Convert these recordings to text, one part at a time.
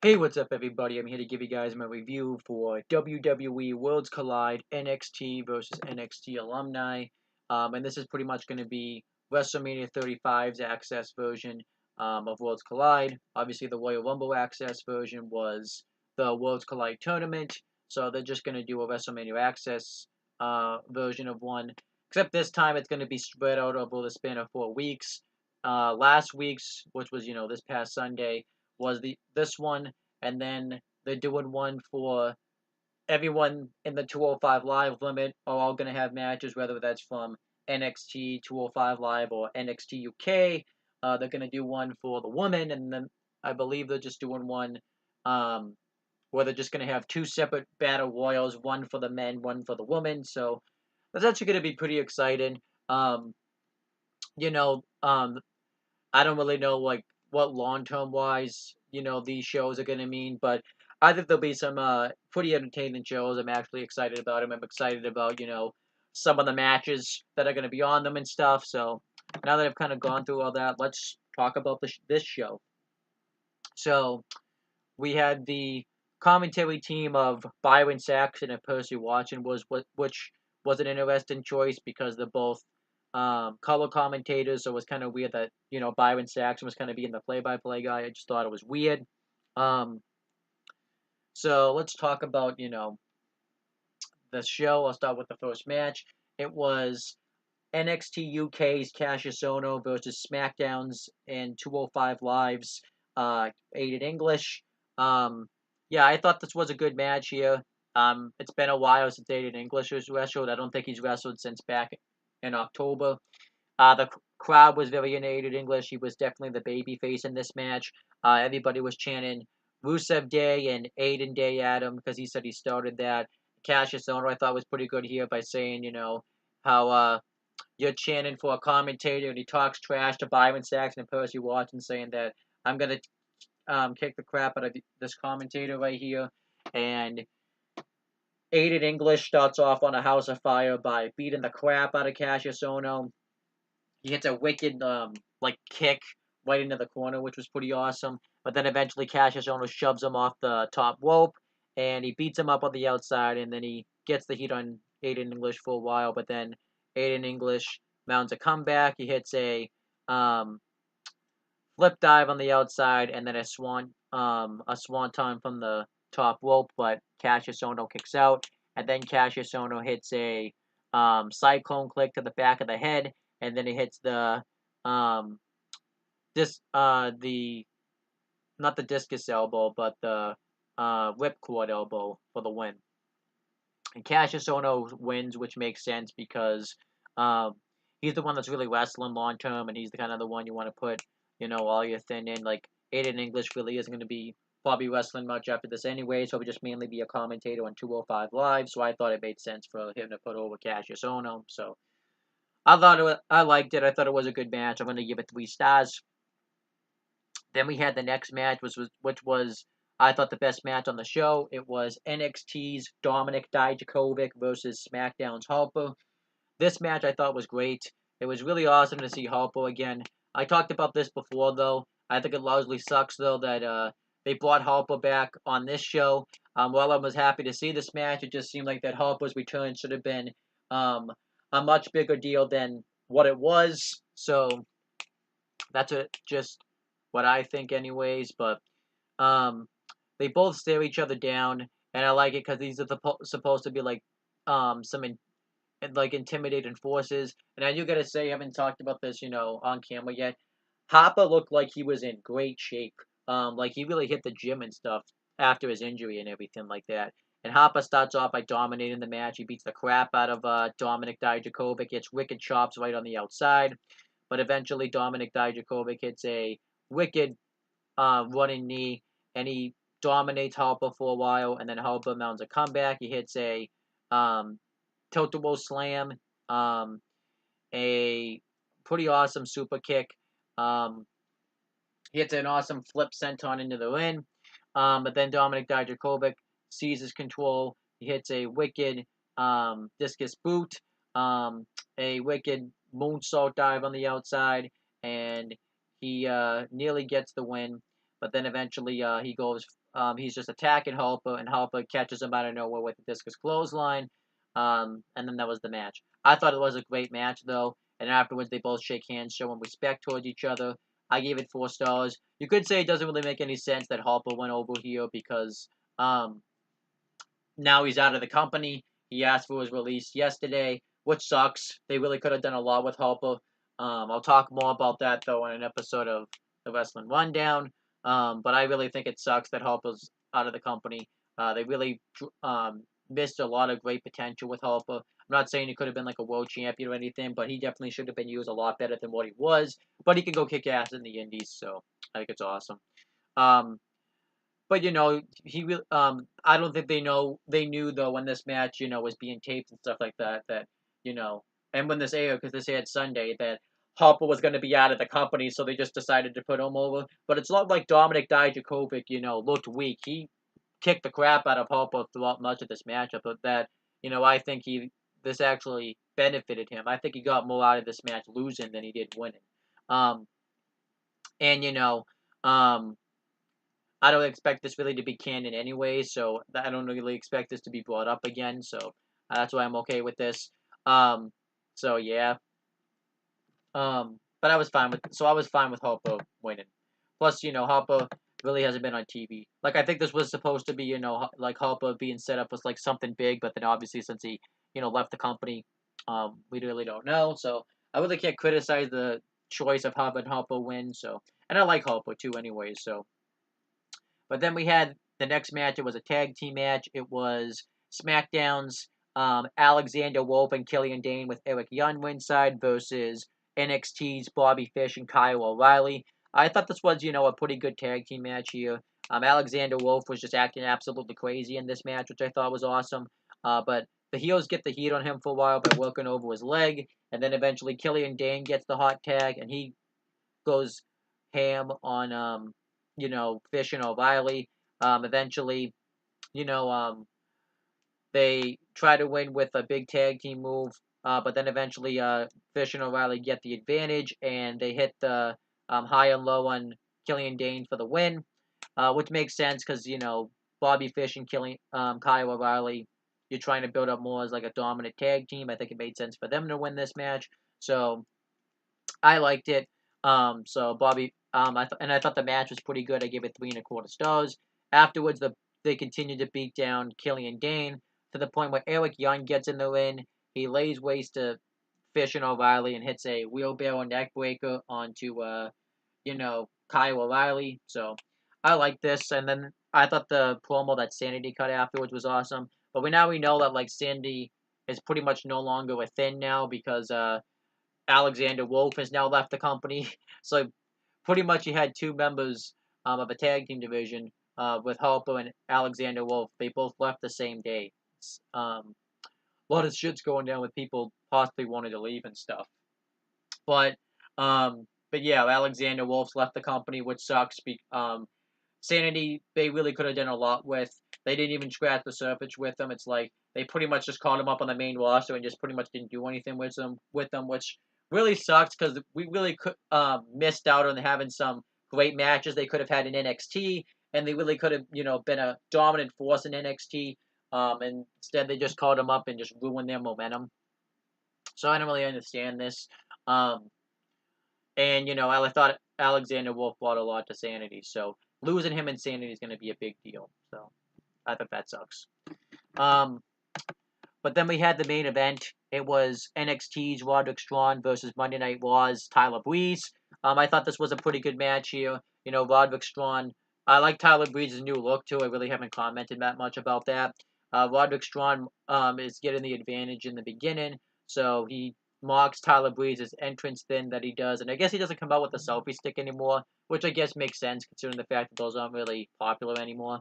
Hey, what's up, everybody? I'm here to give you guys my review for WWE Worlds Collide NXT versus NXT Alumni. And this is pretty much going to be WrestleMania 35's Access version of Worlds Collide. Obviously, the Royal Rumble Access version was the Worlds Collide tournament. So they're just going to do a WrestleMania Access version of one. Except this time it's going to be spread out over the span of 4 weeks. Last week's, which was, this past Sunday, was this one, and then they're doing one for everyone in the 205 Live limit are all going to have matches, whether that's from NXT 205 Live or NXT UK. They're going to do one for the woman, and then I believe they're just doing one where they're just going to have two separate battle royals, one for the men, one for the women. So that's actually going to be pretty exciting. Um, you know, um, I don't really know like what long term wise, these shows are gonna mean, but I think there'll be some pretty entertaining shows. I'm actually excited about them. I'm excited about, some of the matches that are gonna be on them and stuff. So now that I've kind of gone through all that, let's talk about this show. So we had the commentary team of Byron Saxon and Percy Watson which was an interesting choice because they're both color commentators, so it was kind of weird that Byron Saxon was kind of being the play-by-play guy. I just thought it was weird. Um, so let's talk about the show. I'll start with the first match. It was NXT UK's Cassius Ohno versus SmackDown's and 205 Live's Aided English. Yeah, I thought this was a good match here. It's been a while since Aided English has wrestled. I don't think he's wrestled since back in October. The crowd was very into Aided English. He was definitely the baby face in this match. Everybody was chanting Rusev Day and Aiden Day at him because he said he started that. Cassius Ohno I thought was pretty good here by saying, how you're chanting for a commentator and he talks trash to Byron Saxton and Percy Watson saying that I'm going to kick the crap out of this commentator right here. And Aided English starts off on a house of fire by beating the crap out of Cassius Ohno. He hits a wicked kick right into the corner, which was pretty awesome. But then eventually Cassius Ohno shoves him off the top rope, and he beats him up on the outside, and then he gets the heat on Aiden English for a while. But then Aiden English mounts a comeback. He hits a flip dive on the outside, and then a swanton from the top rope. But Cassius Ohno kicks out, and then Cassius Ohno hits a cyclone click to the back of the head, and then he hits the the not the discus elbow, but the whipcord elbow for the win. And Cassius Ohno wins, which makes sense because he's the one that's really wrestling long term, and he's the kind of the one you want to put, all your thin in. Like Aiden English really isn't going to be probably wrestling much after this anyway, so he'll just mainly be a commentator on 205 Live. So I thought it made sense for him to put over Cassius Ohno. So I liked it. I thought it was a good match. I'm going to give it 3 stars. Then we had the next match, which was I thought the best match on the show. It was NXT's Dominic Dijakovic versus SmackDown's Harper. This match I thought was great. It was really awesome to see Harper again. I talked about this before though. I think it largely sucks though that they brought Harper back on this show. While I was happy to see this match, it just seemed like that Harper's return should have been a much bigger deal than what it was. So that's just what I think, anyways. But they both stare each other down, and I like it because these are supposed to be like some intimidating forces. And I do gotta say, I haven't talked about this, on camera yet. Harper looked like he was in great shape. Like he really hit the gym and stuff after his injury and everything like that. And Harper starts off by dominating the match. He beats the crap out of Dominic Dijakovic, gets wicked chops right on the outside. But eventually Dominic Dijakovic hits a wicked running knee, and he dominates Harper for a while, and then Harper mounts a comeback. He hits a tilt-a-whirl slam, a pretty awesome super kick. He hits an awesome flip senton into the ring. But then Dominic Dijakovic seizes control. He hits a wicked discus boot, a wicked moonsault dive on the outside, and he nearly gets the win. But then eventually he goes he's just attacking Harper, and Harper catches him out of nowhere with a discus clothesline. And then that was the match. I thought it was a great match, though. And afterwards, they both shake hands, showing respect towards each other. I gave it 4 stars. You could say it doesn't really make any sense that Harper went over here because um, now he's out of the company. He asked for his release yesterday, which sucks. They really could have done a lot with Harper. I'll talk more about that, though, in an episode of the Wrestling Rundown. But I really think it sucks that Harper's out of the company. They really missed a lot of great potential with Harper. I'm not saying he could have been like a world champion or anything, but he definitely should have been used a lot better than what he was. But he can go kick ass in the Indies, so I think it's awesome. Um, but I don't think they knew though when this match was being taped and stuff like that you know and when this aired, because this aired Sunday, that Harper was going to be out of the company, so they just decided to put him over. But it's not like Dominic Dijakovic looked weak. He kicked the crap out of Harper throughout much of this matchup, but that I think this actually benefited him. I think he got more out of this match losing than he did winning. um and I don't expect this really to be canon anyway, so I don't really expect this to be brought up again. So that's why I'm okay with this. Um, so yeah. But I was fine with Harper winning. Plus, Harper really hasn't been on TV. Like, I think this was supposed to be, like Harper being set up as like something big, but then obviously since he, left the company, we really don't know. So I really can't criticize the choice of having Harper win. So, and I like Harper too, anyway. So. But then we had the next match. It was a tag team match. It was SmackDown's Alexander Wolf and Killian Dane with Eric Young ringside versus NXT's Bobby Fish and Kyle O'Reilly. I thought this was, a pretty good tag team match here. Alexander Wolf was just acting absolutely crazy in this match, which I thought was awesome. But the heels get the heat on him for a while by working over his leg, and then eventually Killian Dane gets the hot tag, and he goes ham on Fish and O'Reilly. Eventually, you know, they try to win with a big tag team move, but then eventually Fish and O'Reilly get the advantage, and they hit the high and low on Killian Dane for the win, which makes sense because Bobby Fish and Kyle O'Reilly, you're trying to build up more as like a dominant tag team. I think it made sense for them to win this match, so I liked it. So Bobby, I thought the match was pretty good. I gave it 3.25 stars. Afterwards, they continued to beat down Killian Dane to the point where Eric Young gets in the ring. He lays waste to Fish and O'Reilly and hits a wheelbarrow neckbreaker onto Kyle O'Reilly. So I like this. And then I thought the promo that Sanity cut afterwards was awesome. But we know that like Sandy is pretty much no longer within now because Alexander Wolf has now left the company. So pretty much you had 2 members of a tag team division with Harper and Alexander Wolf. They both left the same day. A lot of shit's going down with people possibly wanting to leave and stuff. But yeah, Alexander Wolf's left the company, which sucks. Sanity, they really could have done a lot with. They didn't even scratch the surface with them. It's like they pretty much just called him up on the main roster and just pretty much didn't do anything with them, which really sucks because we really could missed out on having some great matches they could have had in NXT, and they really could have been a dominant force in NXT. And instead they just called him up and just ruined their momentum. So I don't really understand this. Um, and I thought Alexander Wolf brought a lot to Sanity, so losing him in Sanity is going to be a big deal. So I thought that sucks. But then we had the main event. It was NXT's Roderick Strong versus Monday Night Raw's Tyler Breeze. I thought this was a pretty good match here. Roderick Strong. I like Tyler Breeze's new look too. I really haven't commented that much about that. Roderick Strong is getting the advantage in the beginning, so he mocks Tyler Breeze's entrance thing that he does, and I guess he doesn't come out with the selfie stick anymore, which I guess makes sense considering the fact that those aren't really popular anymore.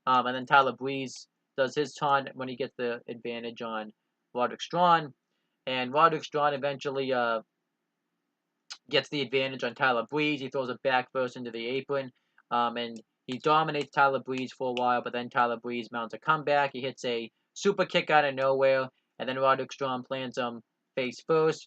And then Tyler Breeze does his taunt when he gets the advantage on Roderick Strong, and Roderick Strong eventually gets the advantage on Tyler Breeze. He throws a back burst into the apron, and he dominates Tyler Breeze for a while, but then Tyler Breeze mounts a comeback. He hits a super kick out of nowhere, and then Roderick Strong plants him face first,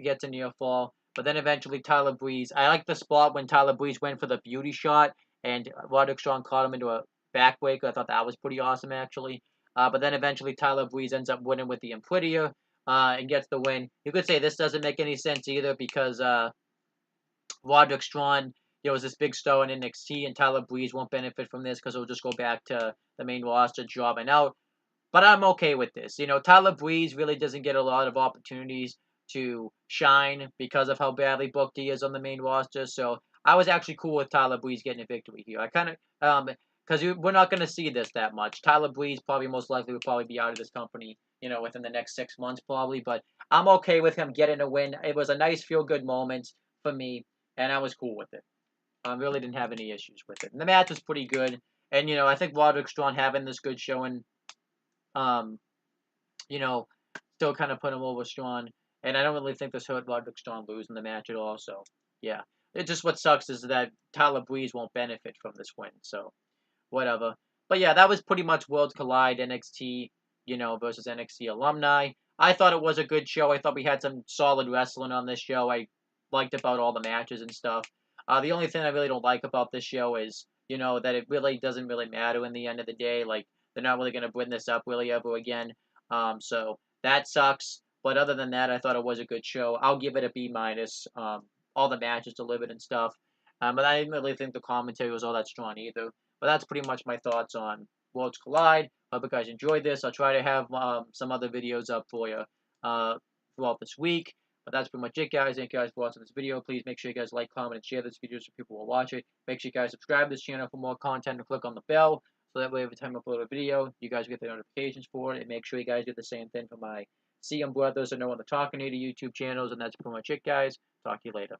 gets a near fall. But then eventually Tyler Breeze, I like the spot when Tyler Breeze went for the beauty shot, and Roderick Strong caught him into a backbreaker. I thought that was pretty awesome, actually. But then eventually Tyler Breeze ends up winning with the Impritia and gets the win. You could say this doesn't make any sense either because Roderick Strong, was this big star in NXT, and Tyler Breeze won't benefit from this because he'll just go back to the main roster, jobbing out. But I'm okay with this. Tyler Breeze really doesn't get a lot of opportunities to shine because of how badly booked he is on the main roster. So I was actually cool with Tyler Breeze getting a victory here. I kind of because we're not going to see this that much. Tyler Breeze probably most likely will probably be out of this company, within the next 6 months probably. But I'm okay with him getting a win. It was a nice feel good moment for me, and I was cool with it. I really didn't have any issues with it. And the match was pretty good. And I think Roderick Strong having this good showing um, still kind of put him over Strong. And I don't really think this hurt Roderick Strong losing the match at all. So, yeah. It just what sucks is that Tyler Breeze won't benefit from this win. So, whatever. But yeah, that was pretty much Worlds Collide NXT, versus NXT Alumni. I thought it was a good show. I thought we had some solid wrestling on this show. I liked about all the matches and stuff. The only thing I really don't like about this show is, that it really doesn't really matter in the end of the day. Like, they're not really going to bring this up really ever again. So that sucks. But other than that, I thought it was a good show. I'll give it a B minus. All the matches delivered and stuff. But I didn't really think the commentary was all that strong either. But that's pretty much my thoughts on Worlds Collide. Hope you guys enjoyed this. I'll try to have some other videos up for you throughout this week. But that's pretty much it, guys. Thank you guys for watching this video. Please make sure you guys like, comment, and share this video so people will watch it. Make sure you guys subscribe to this channel for more content and click on the bell. So that way every time I upload a video, you guys get the notifications for it. And make sure you guys do the same thing for my CM Brothers and No One the Talking to YouTube channels. And that's pretty much it, guys. Talk to you later.